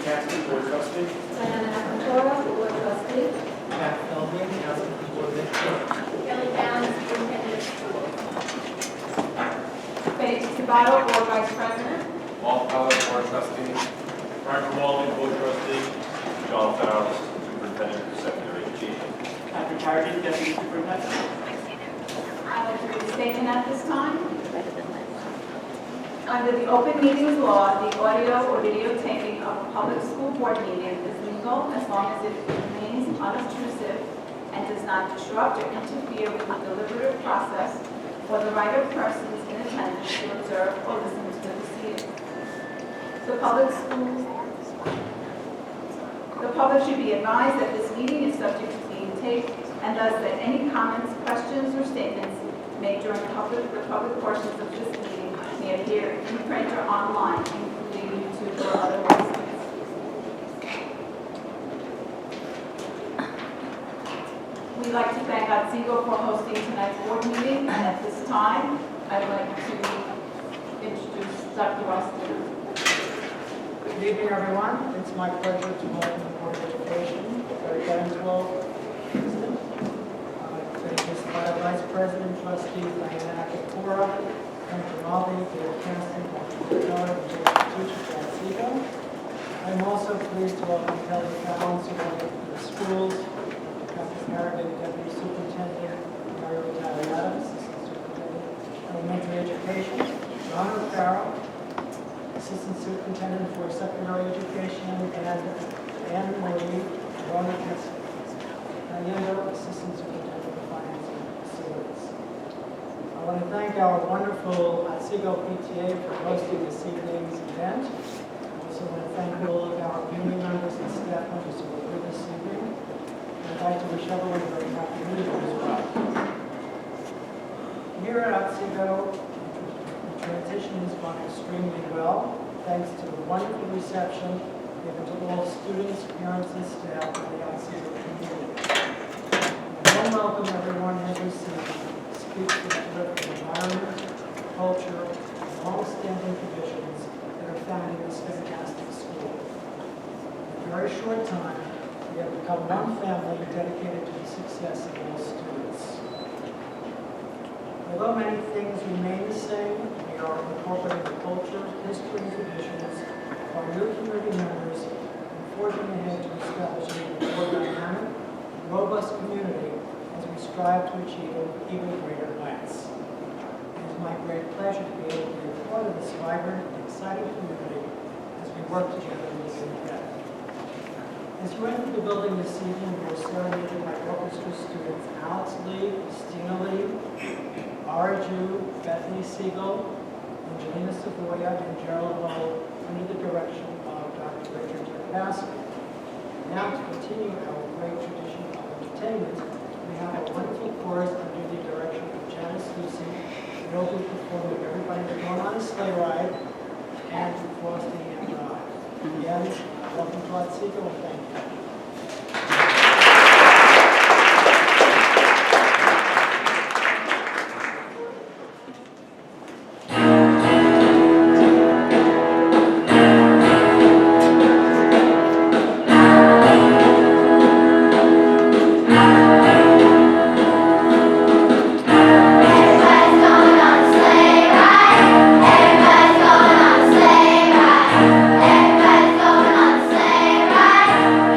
Caston, Board Trustee. Diana Nakamura, Board Trustee. Pat Feldman, Council Board Administrator. Kelly Allen, Superintendent of Schools. Betty Sabato, Board Vice President. Paul Pellet, Board Trustee. Frank Walden, Board Trustee. John Farrell, Superintendent of Secondary Education. Patrick Harrigan, Deputy Superintendent. I'd like to read a statement at this time. Under the Open Meetings Law, the audio or videotaping of a public school board meeting is legal as long as it remains unobtrusive and does not disrupt or interfere with the deliberative process or the right of persons in attendance to observe or listen to the proceedings. The public should be advised that this meeting is subject to being taped, and thus that any comments, questions, or statements made during the public portions of this meeting may appear in print or online, including YouTube or other websites. We'd like to thank Otsego for hosting tonight's board meeting, and at this time, I'd like to introduce Dr. Austin. Good evening, everyone. It's my pleasure to welcome the Board of Education, Dr. Genslow, President, Vice President, Trustee Diana Nakamura, Frank Rinaldi, David Caston, Dr. Bernard, and teachers at Otsego. I'm also pleased to welcome Kelly Fallon, Superintendent of the Schools, Patrick Harrigan, Deputy Superintendent, Mary Italiana, Assistant Superintendent of Elementary Education, John Farrell, Assistant Superintendent for Secondary Education, and Anne Marie Rodriguez, Assistant Superintendent for Finance and Facilities. I want to thank our wonderful Otsego PTA for hosting this evening's event. I also want to thank all of our community members and staff members who were here this evening. I'd like to wish everyone a very happy New Year as well. Here at Otsego, the transition has gone extremely well, thanks to the wonderful reception given to all students, parents, and staff of the Otsego community. A warm welcome everyone has received speaks to the terrific environment, culture, and long-standing traditions that are found in this fantastic school. In a very short time, we have become one family dedicated to the success of all students. Although many things remain the same, we are incorporating the culture, history, and traditions of our new community members and forging ahead to establishing a more dynamic, robust community as we strive to achieve even greater heights. It is my great pleasure to be able to be a part of this vibrant and exciting community as we work together in this ahead. As you enter the building this evening, we are serenaded by orchestra students Alex Lee, Christina Lee, Ara Ju, Bethany Siegel, Angelina Savoya, and Gerald Lowe under the direction of Dr. Richard Pascal. Now to continue our great tradition of entertainment, we have a wonderful chorus under the direction of Janice Lucy. They'll be performing Everybody Going on a Sleigh Ride and Frosty and Ride. Again, welcome to Otsego and thank you.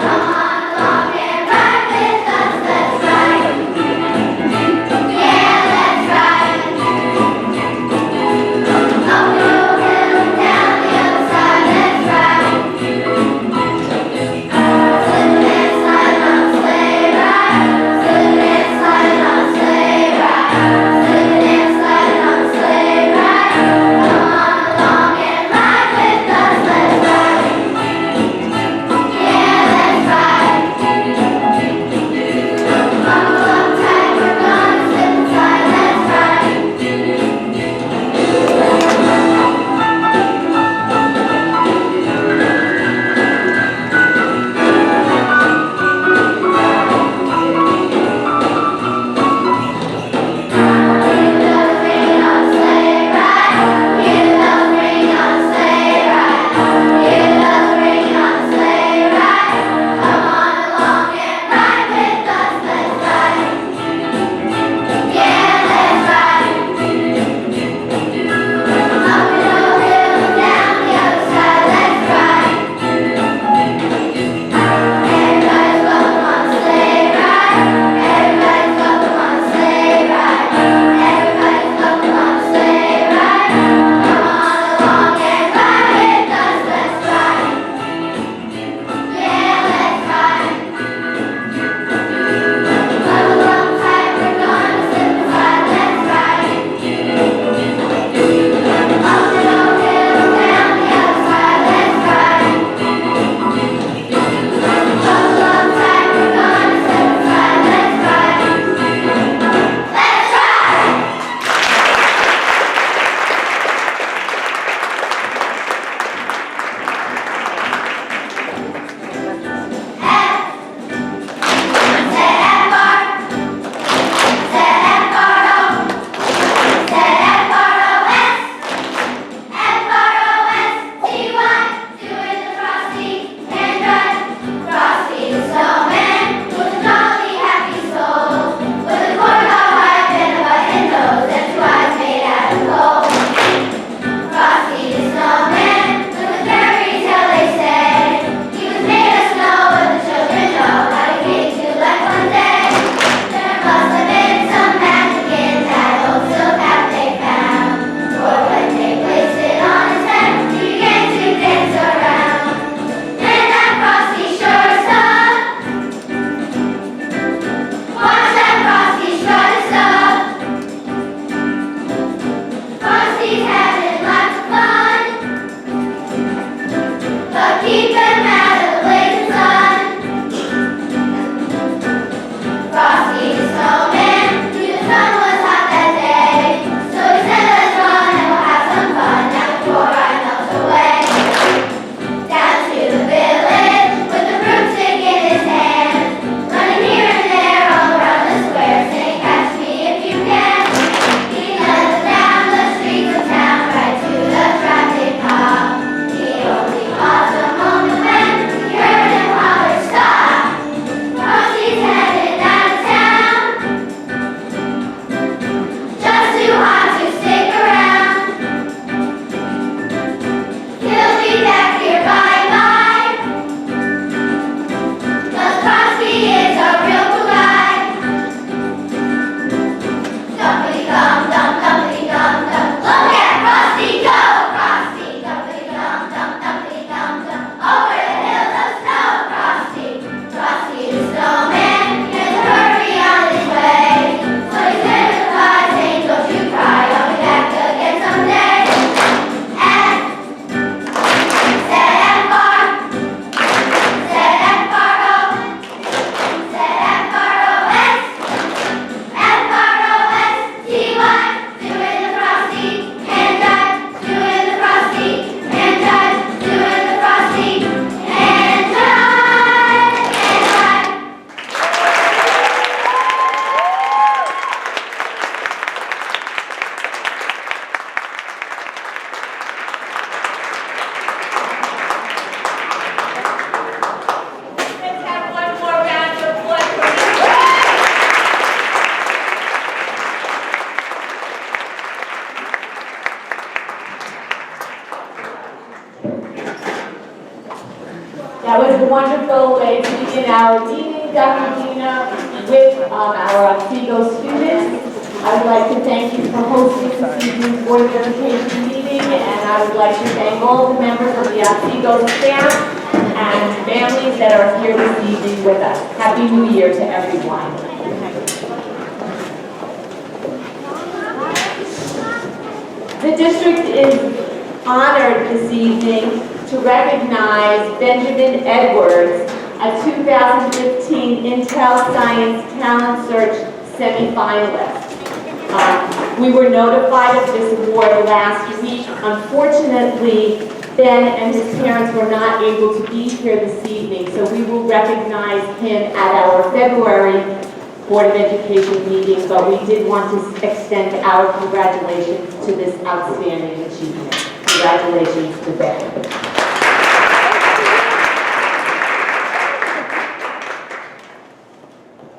Come That was a wonderful way to begin our meeting, Dr. Dina, with our Otsego students. I would like to thank you for hosting this evening's Board of Education meeting, and I would like to thank all the members of the Otsego staff and families that are here this evening with us. Happy New Year to everyone. The district is honored this evening to recognize Benjamin Edwards, a 2015 Intel Science Talent Search semifinalist. We were notified of this award last week. Unfortunately, Ben and his parents were not able to be here this evening, so we will recognize him at our February Board of Education meeting, but we did want to extend our congratulations to this outstanding achievement. Congratulations to Ben.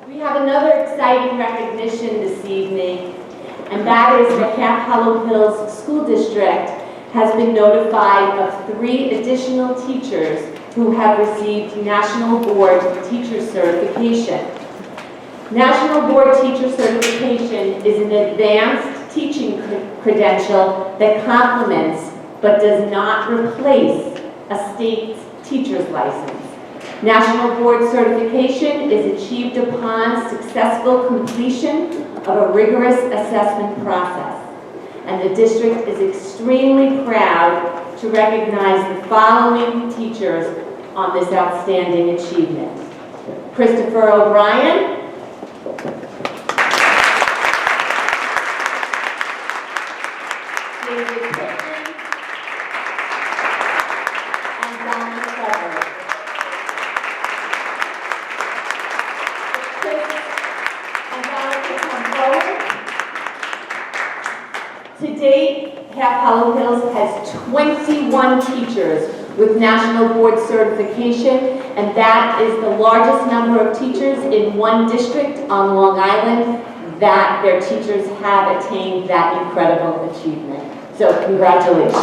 We have another exciting recognition this evening, and that is the Camp Hollow Hills School District has been notified of 3 additional teachers who have received National Board Teacher Certification. National Board Teacher Certification is an advanced teaching credential that complements but does not replace a state teacher's license. National Board Certification is achieved upon successful completion of a rigorous assessment process. And the district is extremely proud to recognize the following teachers on this outstanding achievement. Christopher O'Brien, David Pittman, and Donna Trevor. And Donna to come forward. To date, Half Hollow Hills has 21 teachers with National Board Certification, and that is the largest number of teachers in one district on Long Island that their teachers have attained that incredible achievement. So congratulations.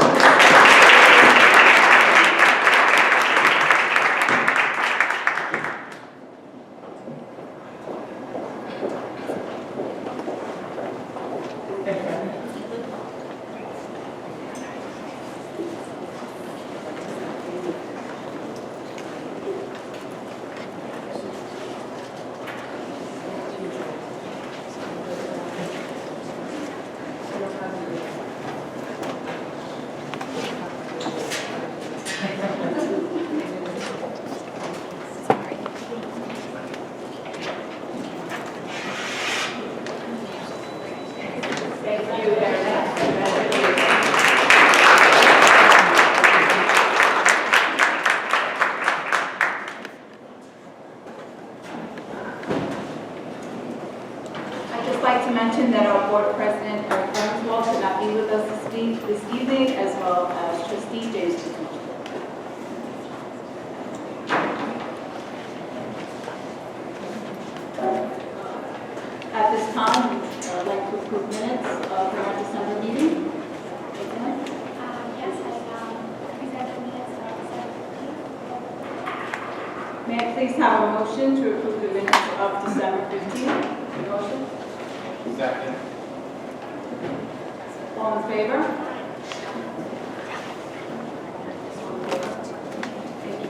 At this time, I'd like to approve minutes of our December meeting. Yes, I present the minutes of December 15th. May I please have a motion to approve the minutes of December 15th? Motion? Second. All in favor? Thank you.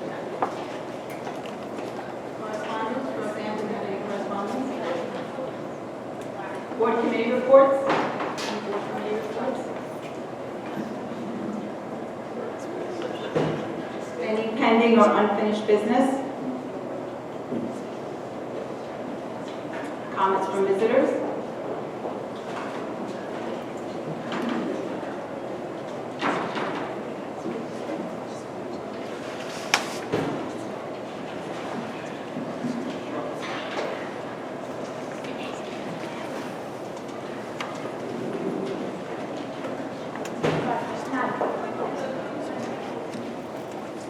Correspondence, Roseanne, do you have any correspondence? Board committee reports? Any board committee reports? Any pending or unfinished business? Comments from visitors?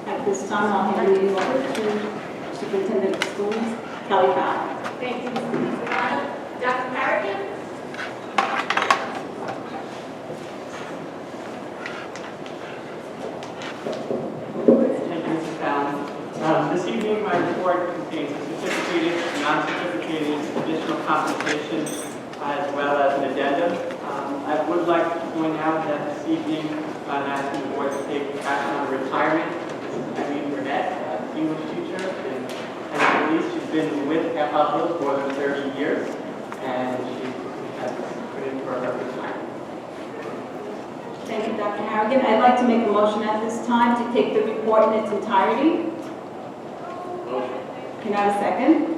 At this time, I'll hand the meeting over to Superintendent of Schools, Kelly Fowler. Thank you, Mrs. Serrano. Dr. Harrigan? Thank you, Mrs. Fallon. my report contains certificated, non-certificated, additional compensation, as well as an addendum. I would like to point out that this evening, I'm asking the board to take action on retirement. This is Eileen Burnett, English teacher, and as a police, she's been with Capitol Hill for more than 30 years, and she has put in for her retirement. Thank you, Dr. Harrigan. I'd like to make a motion at this time to take the report in its entirety. Motion. Can I have a second?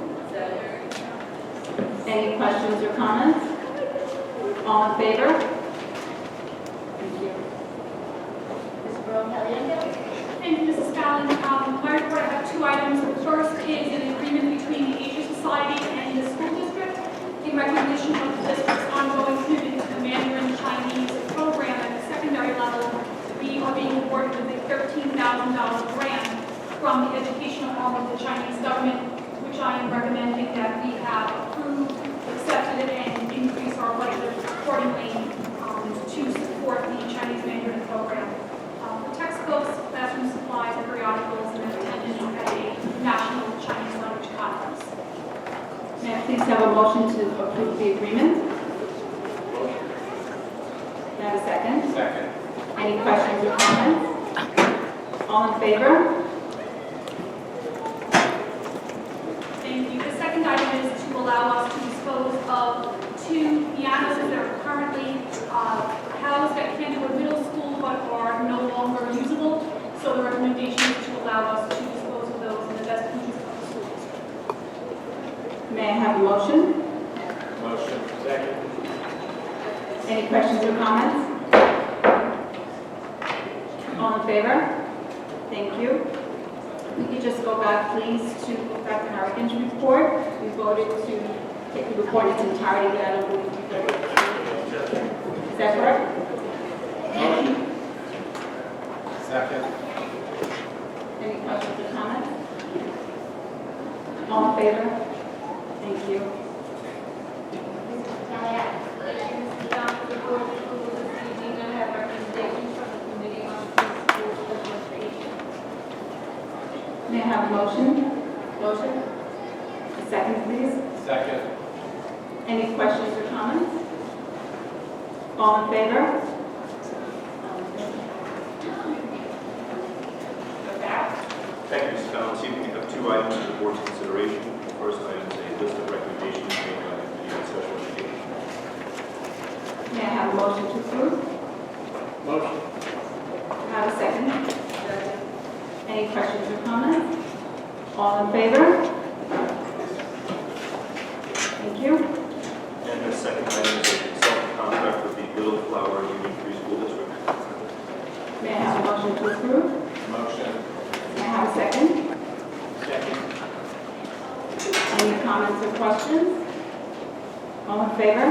Any questions or comments? All in favor? Thank you. Ms. Burrow-Caliendo. Thank you, Mrs. Fallon. My report, I have two items. The first is an agreement between the Asia Society and the school district in recognition of the district's ongoing commitment to the Mandarin Chinese program at the secondary level. We are being awarded with a $13,000 grant from the educational arm of the Chinese government, which I am recommending that we have approved, accepted, and increase our budget accordingly to support the Chinese Mandarin program. For textbooks, classroom supplies, and periodicals, and attendance at a national Chinese language conference. May I please have a motion to approve the agreement? Motion. Can I have a second? Second. Any questions or comments? All in favor? Thank you. The second item is to allow us to dispose of two pianos that are currently housed at Canterwood Middle School but are no longer usable. So the recommendation is to allow us to dispose of those in the best interest of the school district. May I have a motion? Motion. Second. Any questions or comments? All in favor? Thank you. We could just go back, please, to Dr. Harrigan's report. We voted to take the report in its entirety, but I don't believe we voted. Is that correct? Motion. Second. Any questions or comments? All in favor? Thank you. The board approves this evening and have recommendations from the Committee on School Administration. May I have a motion? Motion. A second, please. Second. Any questions or comments? All in favor? Thank you, Mrs. Fallon. This evening we have two items for the board's consideration. The first item is a list of recommendations made by the Committee on Special Education. May I have a motion to approve? Motion. Can I have a second? Any questions or comments? All in favor? Thank you. And the second item is a consultant contract with the Little Flower Union Free School District. May I have a motion to approve? Motion. May I have a second? Second. Any comments or questions? All in favor?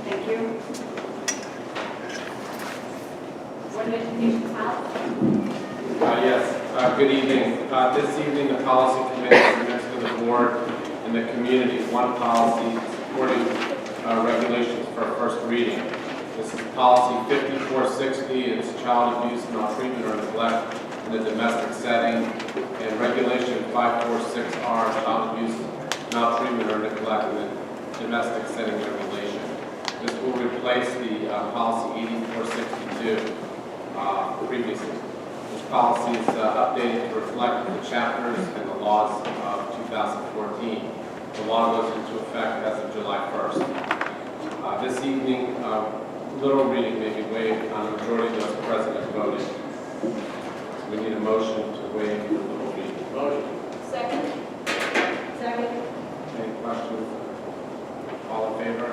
Thank you. Board of Education policy. Yes, good evening. This evening, the policy committee submits to the board and the community one policy supporting regulations for first reading. This is policy 5460. It's child abuse, maltreatment, or neglect in a domestic setting, and regulation 546R, child abuse, maltreatment, or neglect in a domestic setting regulation. This will replace the policy 8462 previously. This policy is updated to reflect the chapters and the laws of 2014. The law goes into effect as of July 1st. This evening, little reading may be waived on a majority of those present as voted. We need a motion to waive the little reading. Motion. Second. Second. Any questions? All in favor?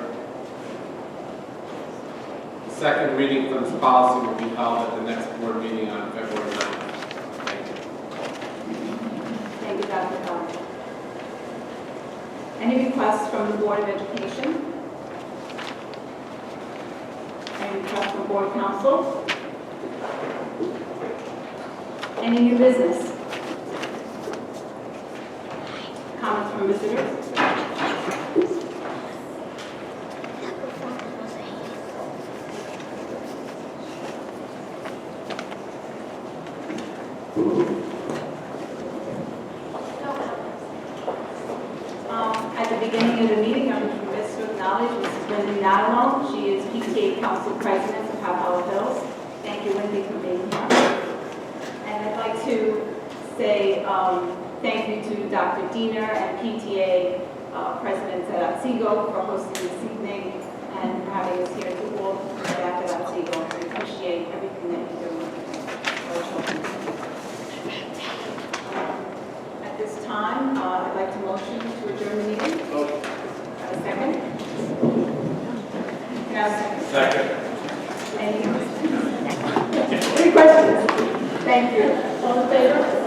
The second reading for this policy will be held at the next board meeting on February 9th. Thank you. Thank you, Dr. Collins. Any requests from the Board of Education? Any requests from Board Council? Any new business? Comments from visitors? beginning of the meeting, I'm remiss to acknowledge Mrs. Wendy Nadalone. She is PTA Council President of Cap Hollow Hills. Thank you, Wendy, for being here. And I'd like to say thank you to Dr. Diener and PTA President at Otsego for hosting this evening and for having us here to all the staff at Otsego. We appreciate everything that you do for our children. At this time, I'd like to motion to adjourn the meeting. Have a second? Can I have a second? Second. Any questions? Thank you. All in favor?